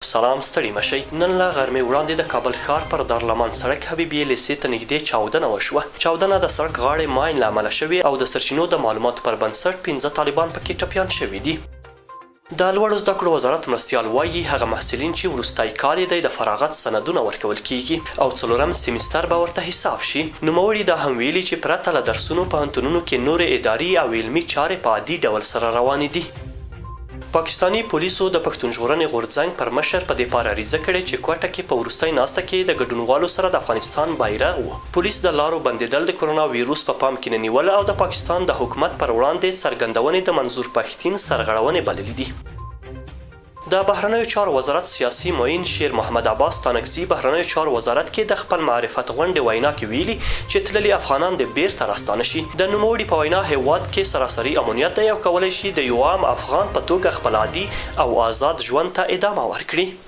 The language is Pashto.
سلام ستړي مشئ. نن له غرمې وړاندې د کابل ښار پر دارالمان سړک حبیبیې لیسې ته نږدې چاودنه وشوه. چاودنه د سړک غاړې ماین له امله شوې او د سرچینو د معلوماتو پر بنسټ 15 طالبان پکې ټپیان شوي دي. د لوړو زده کړو وزارت مرستیال وایي هغه محصلین چې وروستی کال یې د فراغت سندونه ورکول کیږي او څلورم سیمیستر به ورته حساب شي. نوموړي دا هم ویلي چې پرته له درسونو پوهنتونونو کې نورې اداري او علمي چارې په عادي ډول سره روانې دي. پاکستاني پولیسو د پښتون ژغورنې غورځنګ پر مشر په دې پاره عریضه کړې چې کوټه کې په وروستۍ ناسته کې د ګډونوالو سره د افغانستان بیرغ و. پولیس د لارو بندیدل د کرونا ویروس په پام کې نه نیول او د پاکستان د حکومت پر وړاندې څرګندونې د منظور پښتين سرغړونې بللې دي. د بهرنیو چارو وزارت سیاسي معین شیر محمد عباس تانکزي بهرنیو چارو وزارت کې د خپل معرفت غونډې وینا کې ویلي چې تللي افغانان د بیرته راستانه شي. د نوموړي په وینا هیواد کې سراسري امنیت دی او کولی شي د یو عام افغان په توګه خپل عادي او آزاد ژوند ته ادامه ورکړي.